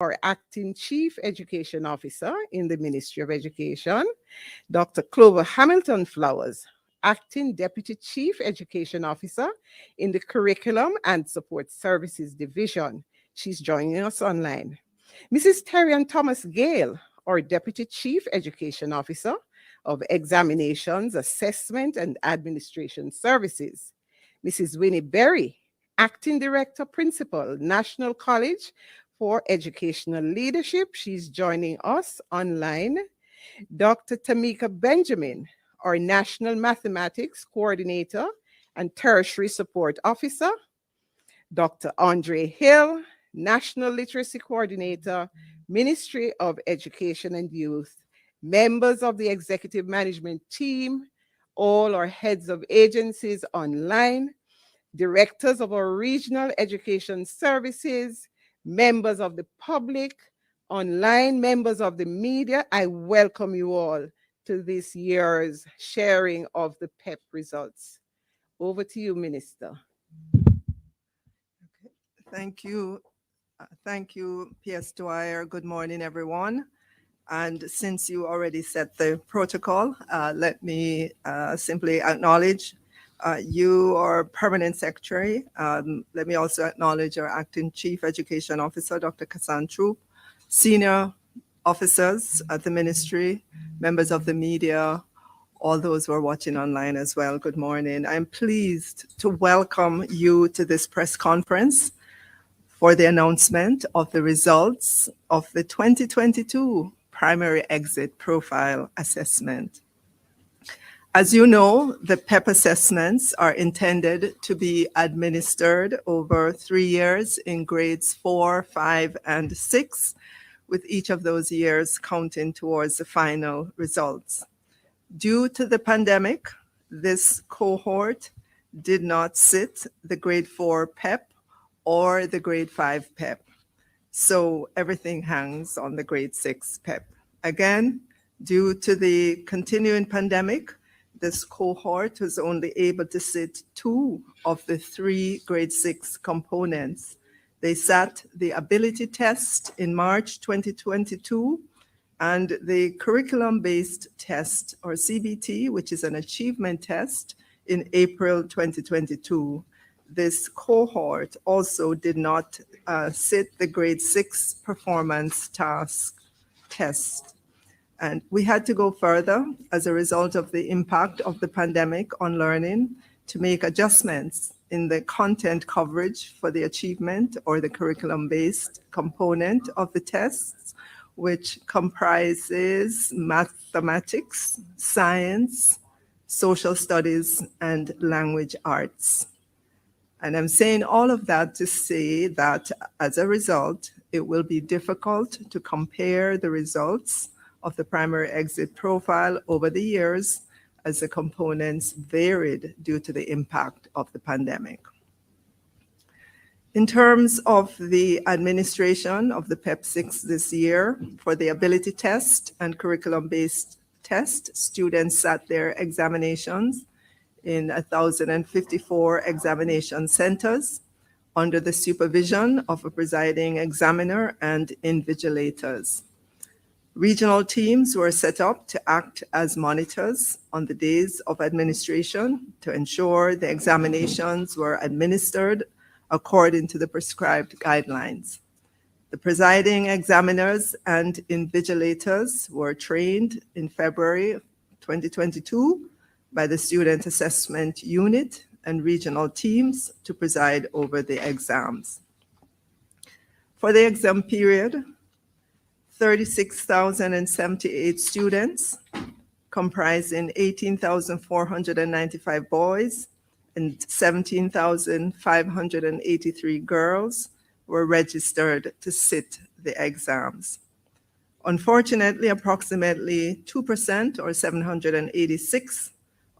our Acting Chief Education Officer in the Ministry of Education, Dr. Clover Hamilton Flowers, Acting Deputy Chief Education Officer in the Curriculum and Support Services Division. She's joining us online. Mrs. Terrian Thomas Gale, our Deputy Chief Education Officer of Examinations, Assessment, and Administration Services. Mrs. Winnie Berry, Acting Director Principal, National College for Educational Leadership. She's joining us online. Dr. Tamika Benjamin, our National Mathematics Coordinator and Tertiary Support Officer. Dr. Andre Hill, National Literacy Coordinator, Ministry of Education and Youth, members of the Executive Management Team, all our heads of agencies online, directors of our regional education services, members of the public, online members of the media, I welcome you all to this year's sharing of the PEP results. Over to you, Minister. Thank you. Thank you, PS Dwyer. Good morning, everyone. And since you already set the protocol, let me simply acknowledge you, our Permanent Secretary. Let me also acknowledge our Acting Chief Education Officer, Dr. Kassan Troop, senior officers at the ministry, members of the media, all those who are watching online as well. Good morning. I'm pleased to welcome you to this press conference for the announcement of the results of the 2022 Primary Exit Profile Assessment. As you know, the PEP assessments are intended to be administered over 3 years in grades 4, 5, and 6, with each of those years counting towards the final results. Due to the pandemic, this cohort did not sit the grade 4 PEP or the grade 5 PEP. So everything hangs on the grade 6 PEP. Again, due to the continuing pandemic, this cohort was only able to sit 2 of the 3 grade 6 components. They sat the ability test in March 2022 and the curriculum-based test, or CBT, which is an achievement test, in April 2022. This cohort also did not sit the grade 6 performance task test. And we had to go further as a result of the impact of the pandemic on learning to make adjustments in the content coverage for the achievement or the curriculum-based component of the tests, which comprises mathematics, science, social studies, and language arts. And I'm saying all of that to say that as a result, it will be difficult to compare the results of the primary exit profile over the years as the components varied due to the impact of the pandemic. In terms of the administration of the PEP 6 this year, for the ability test and curriculum-based test, students sat their examinations in 1,054 examination centers under the supervision of a presiding examiner and invigilators. Regional teams were set up to act as monitors on the days of administration to ensure the examinations were administered according to the prescribed guidelines. The presiding examiners and invigilators were trained in February 2022 by the Student Assessment Unit and regional teams to preside over the exams. For the exam period, 36,078 students, comprising 18,495 boys and 17,583 girls, were registered to sit the exams. Unfortunately, approximately 2% or 786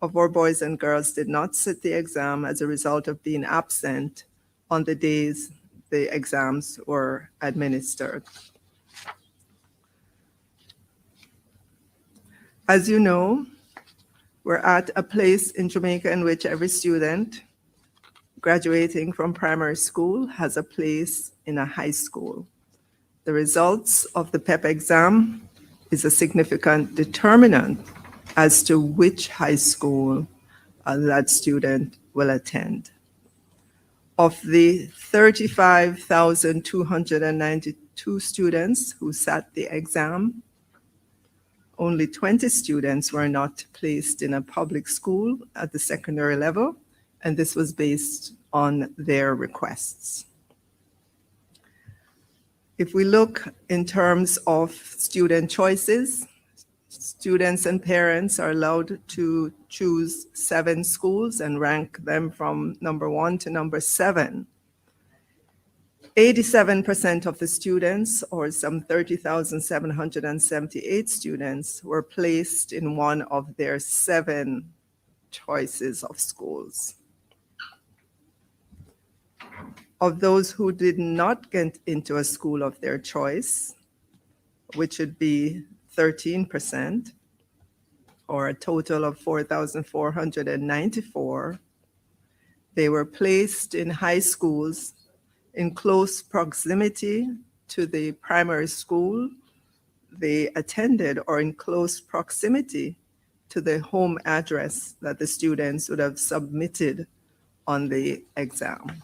of our boys and girls did not sit the exam as a result of being absent on the days the exams were administered. As you know, we're at a place in Jamaica in which every student graduating from primary school has a place in a high school. The results of the PEP exam is a significant determinant as to which high school that student will attend. Of the 35,292 students who sat the exam, only 20 students were not placed in a public school at the secondary level, and this was based on their requests. If we look in terms of student choices, students and parents are allowed to choose 7 schools and rank them from number 1 to number 7. 87% of the students, or some 30,778 students, were placed in one of their 7 choices of schools. Of those who did not get into a school of their choice, which would be 13%, or a total of 4,494, they were placed in high schools in close proximity to the primary school they attended, or in close proximity to the home address that the students would have submitted on the exam.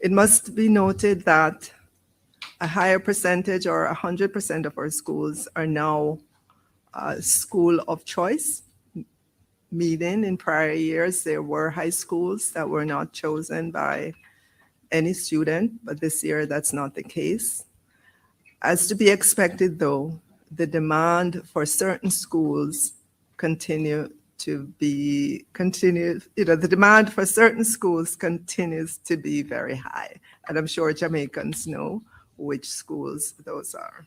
It must be noted that a higher percentage, or 100% of our schools, are now school of choice, meaning in prior years there were high schools that were not chosen by any student, but this year that's not the case. As to be expected, though, the demand for certain schools the demand for certain schools continues to be very high. And I'm sure Jamaicans know which schools those are.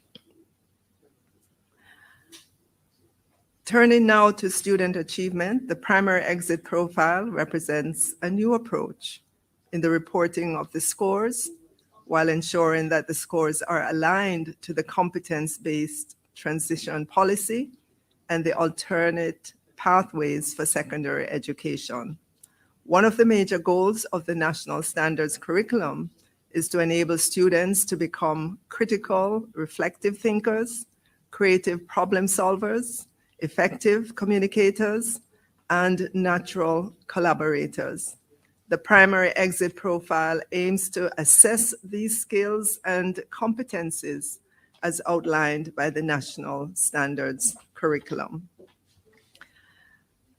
Turning now to student achievement, the primary exit profile represents a new approach in the reporting of the scores, while ensuring that the scores are aligned to the competence-based transition policy and the alternate pathways for secondary education. One of the major goals of the National Standards curriculum is to enable students to become critical, reflective thinkers, creative problem solvers, effective communicators, and natural collaborators. The primary exit profile aims to assess these skills and competencies as outlined by the National Standards curriculum.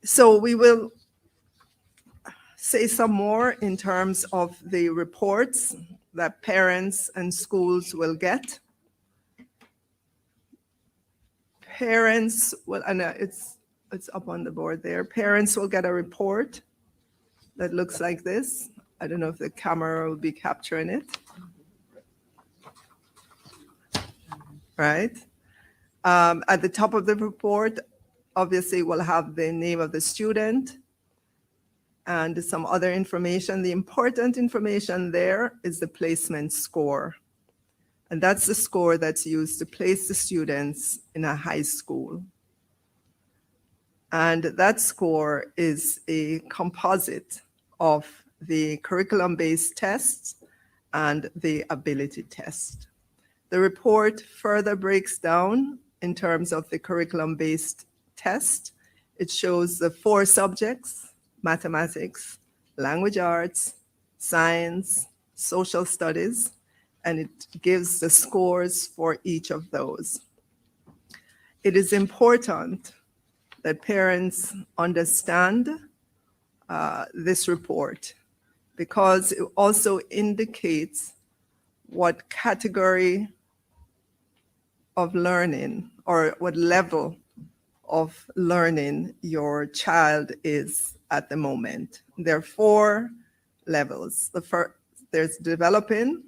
So we will say some more in terms of the reports that parents and schools will get. Parents will, and it's up on the board there. Parents will get a report that looks like this. I don't know if the camera will be capturing it. Right? At the top of the report, obviously we'll have the name of the student and some other information. The important information there is the placement score. And that's the score that's used to place the students in a high school. And that score is a composite of the curriculum-based tests and the ability test. The report further breaks down in terms of the curriculum-based test. It shows the 4 subjects: mathematics, language arts, science, social studies, and it gives the scores for each of those. It is important that parents understand this report, because it also indicates what category of learning or what level of learning your child is at the moment. There are 4 levels. The first, there's developing,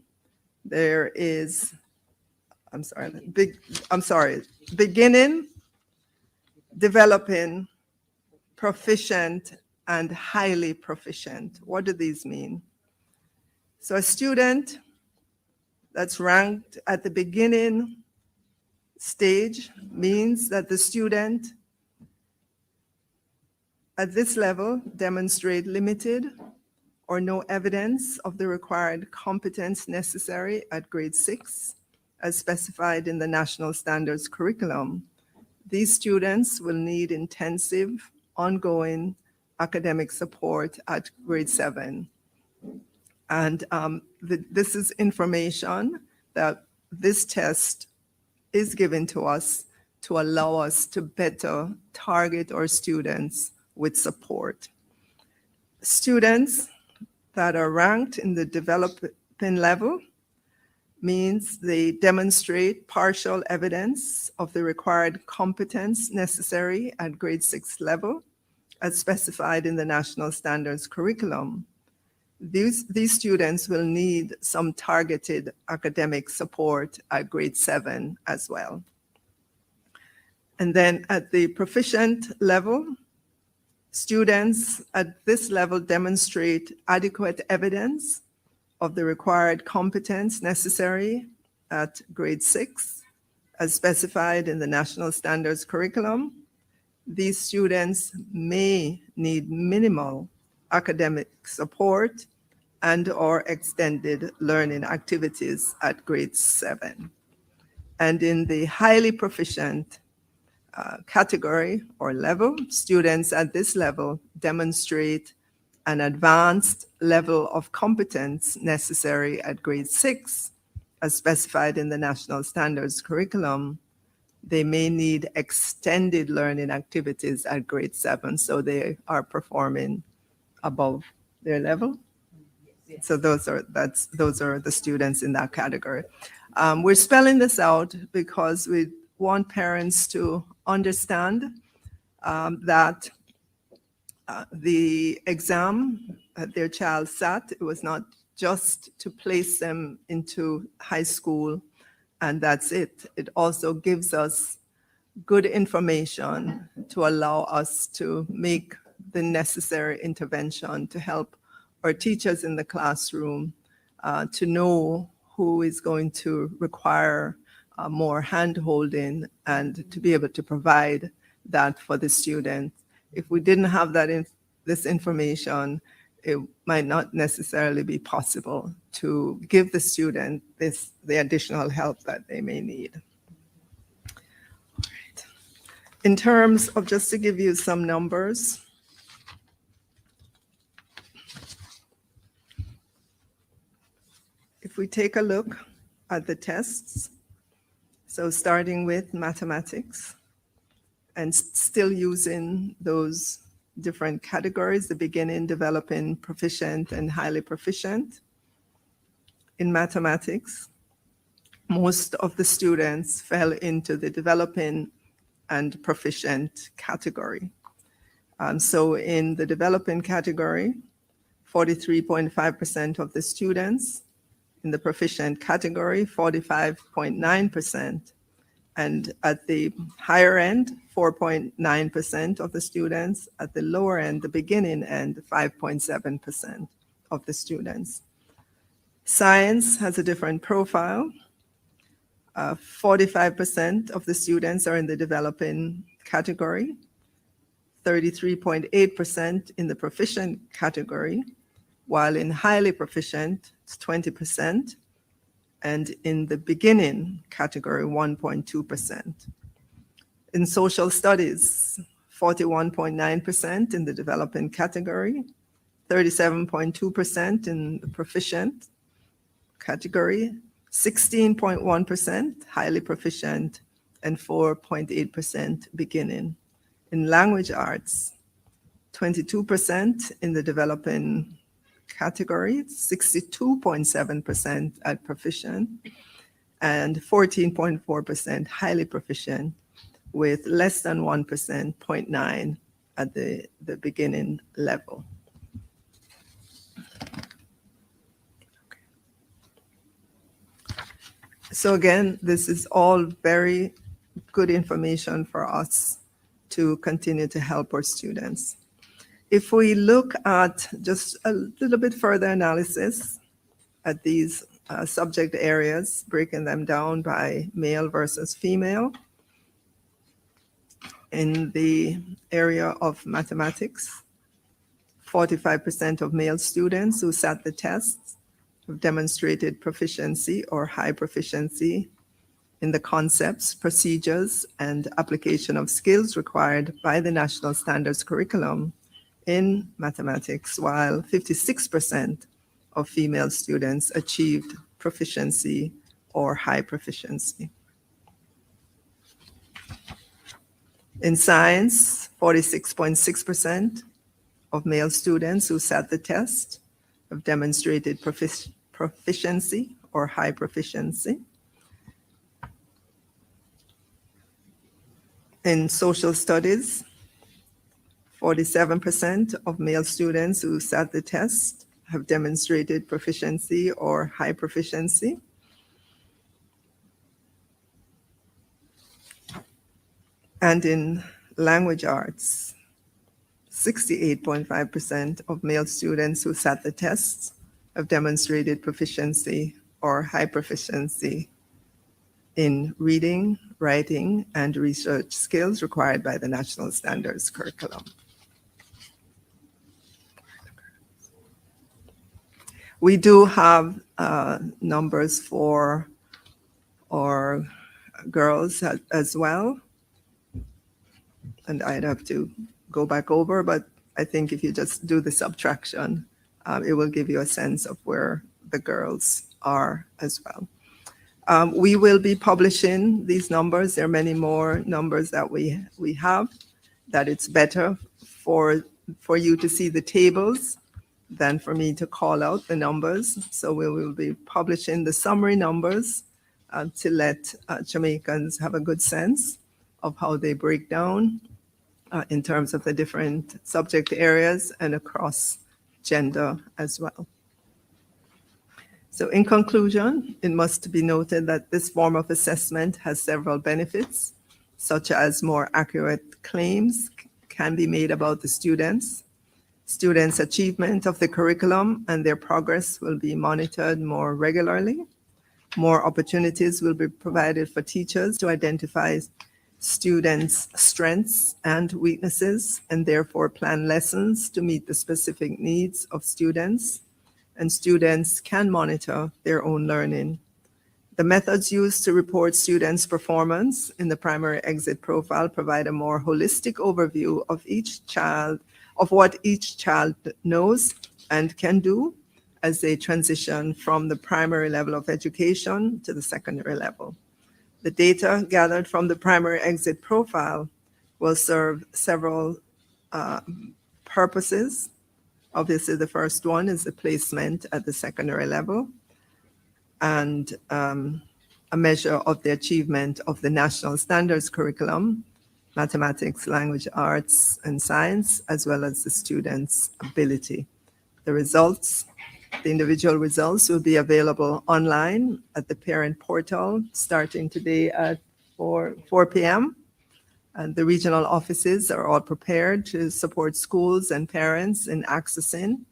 there is, beginning, developing, proficient, and highly proficient. What do these mean? So a student that's ranked at the beginning stage means that the student at this level demonstrate limited or no evidence of the required competence necessary at grade 6, as specified in the National Standards curriculum, these students will need intensive, ongoing academic support at grade 7. And this is information that this test is given to us to allow us to better target our students with support. Students that are ranked in the developing level means they demonstrate partial evidence of the required competence necessary at grade 6 level, as specified in the National Standards curriculum. These students will need some targeted academic support at grade 7 as well. And then at the proficient level, students at this level demonstrate adequate evidence of the required competence necessary at grade 6, as specified in the National Standards curriculum. These students may need minimal academic support and/or extended learning activities at grade 7. And in the highly proficient category or level, students at this level demonstrate an advanced level of competence necessary at grade 6, as specified in the National Standards curriculum. They may need extended learning activities at grade 7, so they are performing above their level. Yes. So those are the students in that category. We're spelling this out because we want parents to understand that the exam that their child sat, it was not just to place them into high school and that's it. It also gives us good information to allow us to make the necessary intervention to help our teachers in the classroom to know who is going to require more hand-holding and to be able to provide that for the student. If we didn't have this information, it might not necessarily be possible to give the student the additional help that they may need. All right. In terms of, just to give you some numbers, if we take a look at the tests, so starting with mathematics and still using those different categories, the beginning, developing, proficient, and highly proficient. In mathematics, most of the students fell into the developing and proficient category. So in the developing category, 43.5% of the students. In the proficient category, 45.9%. And at the higher end, 4.9% of the students. At the lower end, the beginning end, 5.7% of the students. Science has a different profile. 45% of the students are in the developing category, 33.8% in the proficient category, while in highly proficient, it's 20%. And in the beginning category, 1.2%. In social studies, 41.9% in the developing category, 37.2% in the proficient category, 16.1% highly proficient, and 4.8% beginning. In language arts, 22% in the developing category, 62.7% at proficient, and 14.4% highly proficient, with less than 1%, 0.9 at the beginning level. So again, this is all very good information for us to continue to help our students. If we look at just a little bit further analysis at these subject areas, breaking them down by male versus female, in the area of mathematics, 45% of male students who sat the tests have demonstrated proficiency or high proficiency in the concepts, procedures, and application of skills required by the National Standards Curriculum in mathematics, while 56% of female students achieved proficiency or high proficiency. In science, 46.6% of male students who sat the test have demonstrated proficiency or high proficiency. In social studies, 47% of male students who sat the test have demonstrated proficiency or high proficiency. And in language arts, 68.5% of male students who sat the tests have demonstrated proficiency or high proficiency in reading, writing, and research skills required by the National Standards Curriculum. We do have numbers for our girls as well. And I'd have to go back over, but I think if you just do the subtraction, it will give you a sense of where the girls are as well. We will be publishing these numbers. There are many more numbers that we have, that it's better for you to see the tables than for me to call out the numbers. So we will be publishing the summary numbers to let Jamaicans have a good sense of how they break down in terms of the different subject areas and across gender as well. So in conclusion, it must be noted that this form of assessment has several benefits, such as more accurate claims can be made about the students. Students' achievement of the curriculum and their progress will be monitored more regularly. More opportunities will be provided for teachers to identify students' strengths and weaknesses, and therefore plan lessons to meet the specific needs of students, and students can monitor their own learning. The methods used to report students' performance in the primary exit profile provide a more holistic overview of each child, of what each child knows and can do as they transition from the primary level of education to the secondary level. The data gathered from the primary exit profile will serve several purposes. Obviously, the first one is the placement at the secondary level and a measure of the achievement of the National Standards Curriculum, mathematics, language, arts, and science, as well as the students' ability. The results, the individual results, will be available online at the parent portal starting today at 4 p.m. And the regional offices are all prepared to support schools and parents in accessing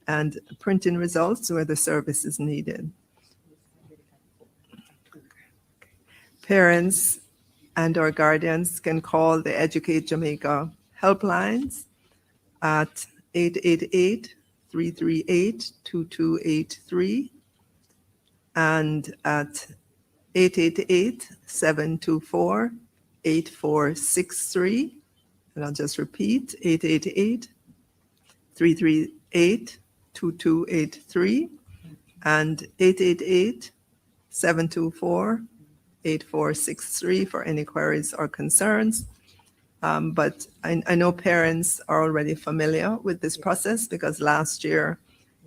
and printing results where the service is needed. Parents and our guardians can call the Educate Jamaica helplines at 888-338-2283 and at 888-724-8463. And I'll just repeat, 888-338-2283 and 888-724-8463 for any queries or concerns. But I know parents are already familiar with this process because last year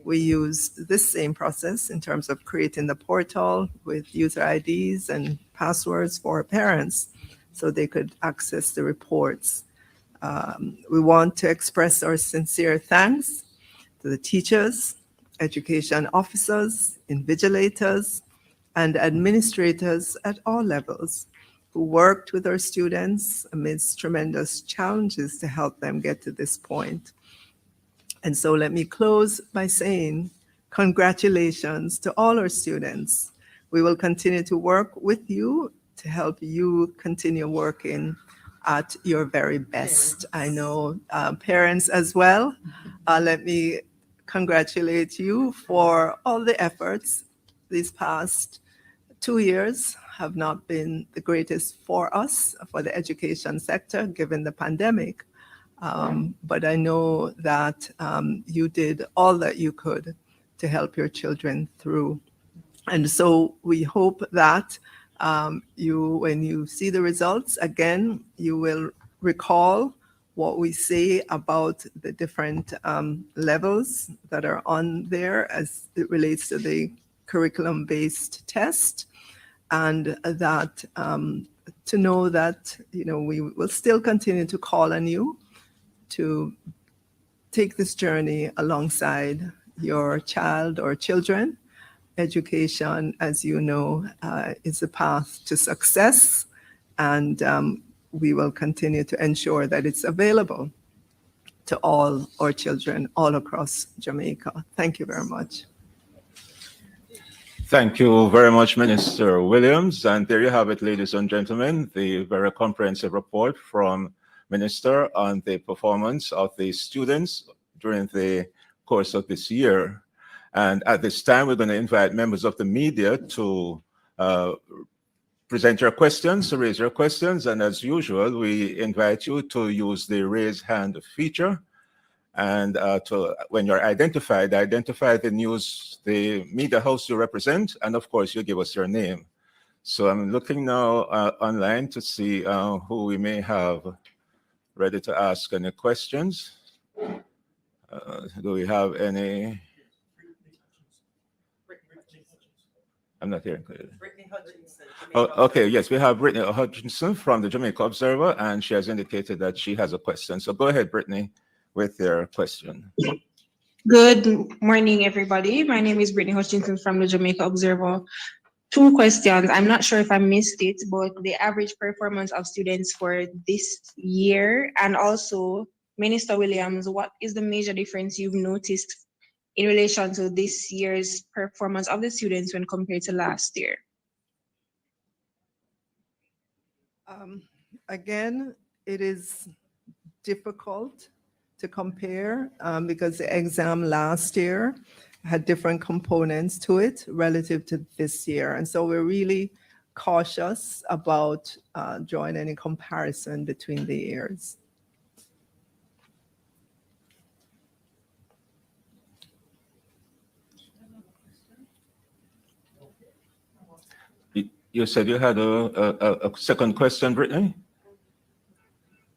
we used this same process in terms of creating the portal with user IDs and passwords for parents so they could access the reports. We want to express our sincere thanks to the teachers, education officers, invigilators, and administrators at all levels who worked with our students amidst tremendous challenges to help them get to this point. And so let me close by saying congratulations to all our students. We will continue to work with you to help you continue working at your very best. I know parents as well. Let me congratulate you for all the efforts. These past 2 years have not been the greatest for us, for the education sector, given the pandemic. But I know that you did all that you could to help your children through. And so we hope that when you see the results, again, you will recall what we say about the different levels that are on there as it relates to the curriculum-based test, and that to know that we will still continue to call on you to take this journey alongside your child or children. Education, as you know, is a path to success, and we will continue to ensure that it's available to all our children all across Jamaica. Thank you very much. Thank you very much, Minister Williams. And there you have it, ladies and gentlemen, the very comprehensive report from Minister on the performance of the students during the course of this year. And at this time, we're going to invite members of the media to present your questions, to raise your questions. And as usual, we invite you to use the raise hand feature. And when you're identified, identify the media house you represent, and of course, you give us your name. So I'm looking now online to see who we may have ready to ask any questions. Do we have any? I'm not hearing clearly. Oh, okay, yes, we have Brittany Hutchinson from the Jamaica Observer, and she has indicated that she has a question. So go ahead, Brittany, with your question. Good morning, everybody. My name is Brittany Hutchinson from the Jamaica Observer. 2 questions. I'm not sure if I missed it, but the average performance of students for this year, and also Minister Williams, what is the major difference you've noticed in relation to this year's performance of the students when compared to last year? Again, it is difficult to compare because the exam last year had different components to it relative to this year. And so we're really cautious about drawing any comparison between the years. You said you had a second question, Brittany?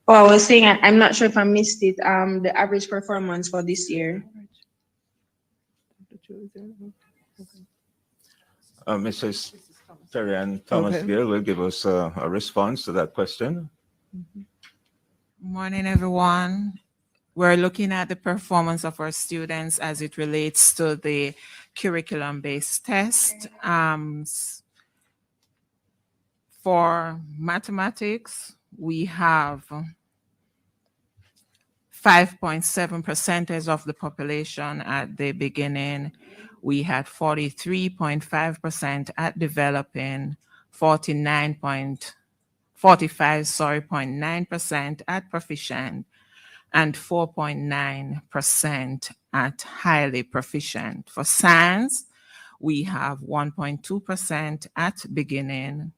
Oh, I was saying I'm not sure if I missed it. The average performance for this year. Mrs. Terry Ann Thomas Gill will give us a response to that question. Morning, everyone. We're looking at the performance of our students as it relates to the curriculum-based test. For mathematics, we have 5.7% of the population at the beginning. We had 43.5% at developing, 45.9% at proficient, and 4.9% at highly proficient. For science, we have 1.2% at beginning.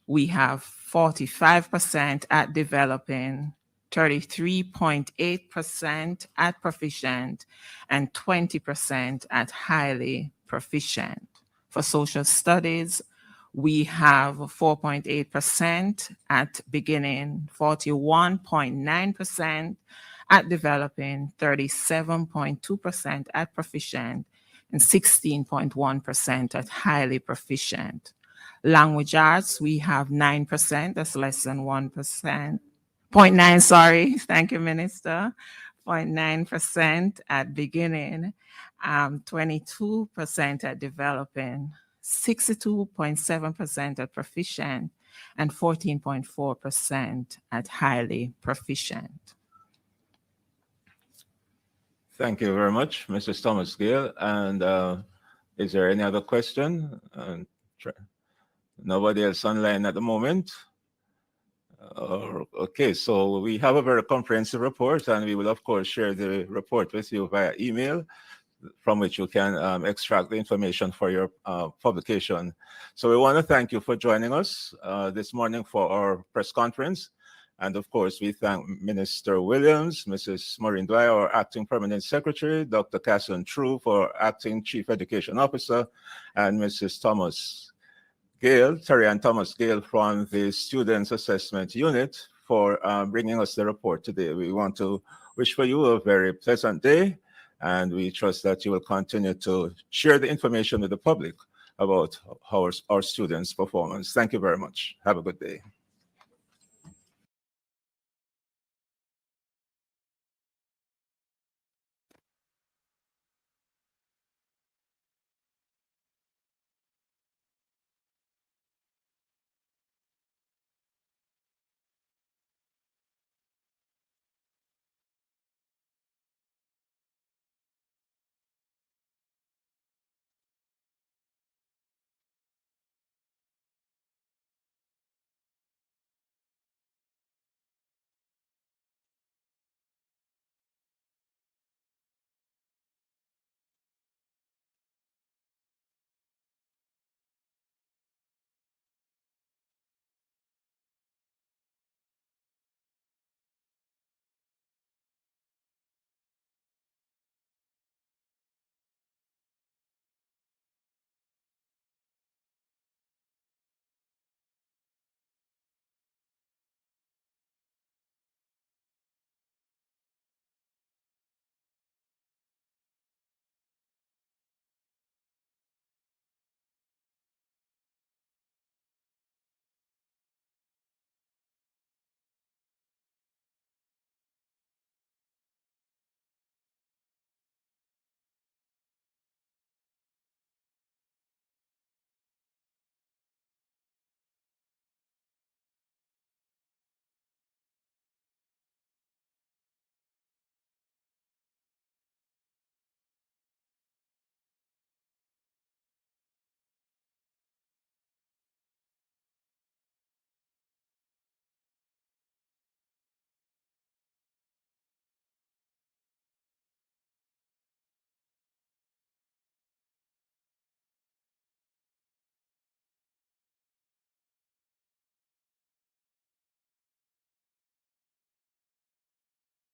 We have 45% at developing, 33.8% at proficient, and 20% at highly proficient. For social studies, we have 4.8% at beginning, 41.9% at developing, 37.2% at proficient, and 16.1% at highly proficient. Language arts, we have 9%, that's less than 1%. 0.9, sorry, thank you, Minister. 0.9% at beginning, 22% at developing, 62.7% at proficient, and 14.4% at highly proficient. Thank you very much, Mrs. Thomas Gill. And is there any other question? Nobody else online at the moment. Okay, so we have a very comprehensive report, and we will, of course, share the report with you via email, from which you can extract the information for your publication. So we want to thank you for joining us this morning for our press conference. And of course, we thank Minister Williams, Mrs. Maureen Dwyer, our Acting Permanent Secretary, Dr. Casson True, for Acting Chief Education Officer, and Mrs. Thomas Gale, Terry Ann Thomas Gale from the Students Assessment Unit for bringing us the report today. We want to wish for you a very pleasant day, and we trust that you will continue to share the information with the public about our students' performance. Thank you very much. Have a good day.